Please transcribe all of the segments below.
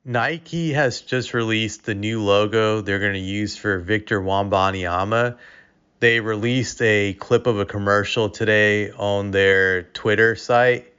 Nike has just released the new logo they're going to use for Victor Wembanyama. They released a clip of a commercial today on their Twitter site.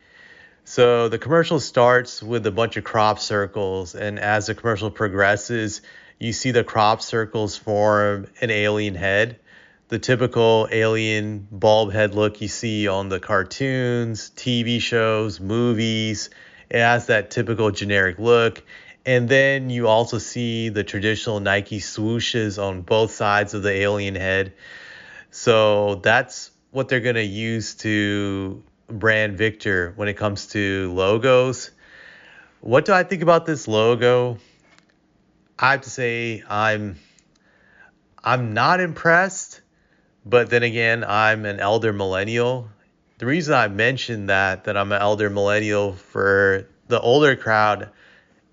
So the commercial starts with a bunch of crop circles, and as the commercial progresses, you see the crop circles form an alien head. The typical alien bulb head look you see on the cartoons, TV shows, movies. It has that typical generic look. And then you also see the traditional Nike swooshes on both sides of the alien head. So that's what they're going to use to brand Victor when it comes to logos. What do I think about this logo? I have to say I'm not impressed, but then again, I'm an elder millennial. The reason I mentioned that I'm an elder millennial, for the older crowd,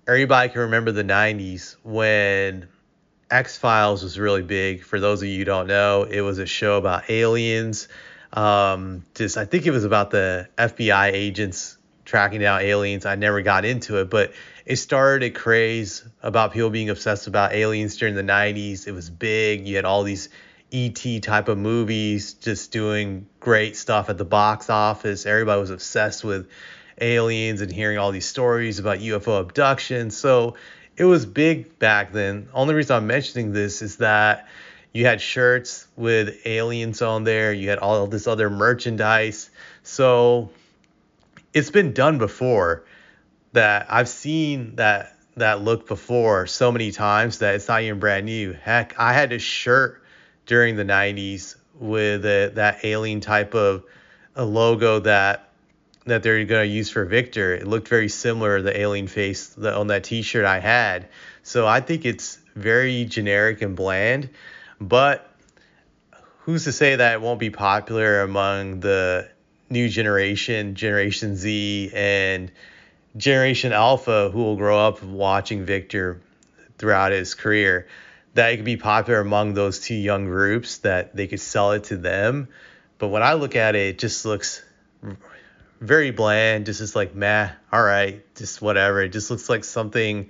everybody can remember the 90s when X-Files was really big. For those of you who don't know, it was a show about aliens. I think it was about the FBI agents tracking down aliens. I never got into it, but it started a craze about people being obsessed about aliens during the 90s. It was big. You had all these ET type of movies just doing great stuff at the box office. Everybody was obsessed with aliens and hearing all these stories about UFO abductions. So it was big back then. Only reason I'm mentioning this is that you had shirts with aliens on there. You had all this other merchandise. So it's been done before. That I've seen that look before so many times that it's not even brand new. Heck, I had a shirt during the 90s with that alien type of a logo that they're going to use for Victor. It looked very similar, the alien face on that t-shirt I had. So I think it's very generic and bland, but who's to say that it won't be popular among the new Generation Z and Generation Alpha, who will grow up watching Victor throughout his career, that it could be popular among those two young groups, that they could sell it to them. But when I look at it, it just looks very bland, just like meh, all right, just whatever. It just looks like something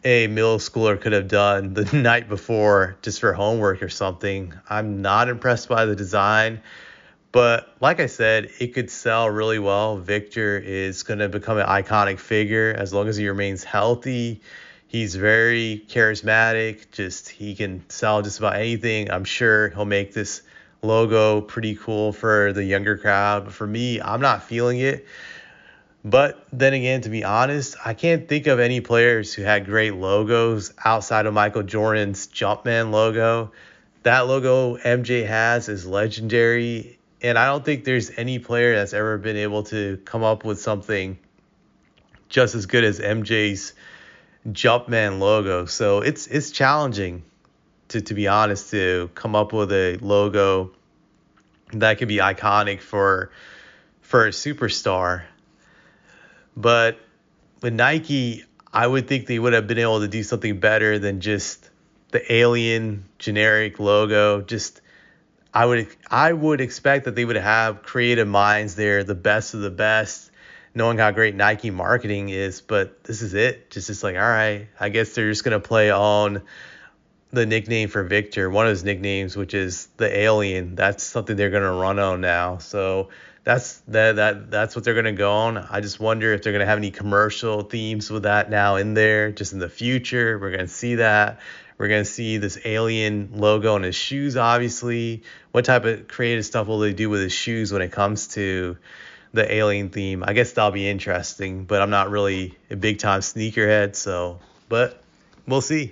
a middle schooler could have done the night before just for homework or something. I'm not impressed by the design, but like I said, it could sell really well. Victor is going to become an iconic figure as long as he remains healthy. He's very charismatic. Just he can sell just about anything. I'm sure he'll make this logo pretty cool for the younger crowd. But for me, I'm not feeling it. But then again, to be honest, I can't think of any players who had great logos outside of Michael Jordan's Jumpman logo. That logo MJ has is legendary. And I don't think there's any player that's ever been able to come up with something just as good as MJ's Jumpman logo. So it's challenging to be honest, to come up with a logo that could be iconic for a superstar. But with Nike, I would think they would have been able to do something better than just the alien generic logo. Just I would expect that they would have creative minds there, the best of the best, knowing how great Nike marketing is. But this is it. Just like, all right, I guess they're just gonna play on the nickname for Victor, one of his nicknames, which is the alien. That's something they're gonna run on now. So that's what they're gonna go on. I just wonder if they're gonna have any commercial themes with that now in there, just in the future. We're gonna see that. We're gonna see this alien logo on his shoes, obviously. What type of creative stuff will they do with his shoes when it comes to the alien theme? I guess that'll be interesting, but I'm not really a big time sneakerhead, so but we'll see.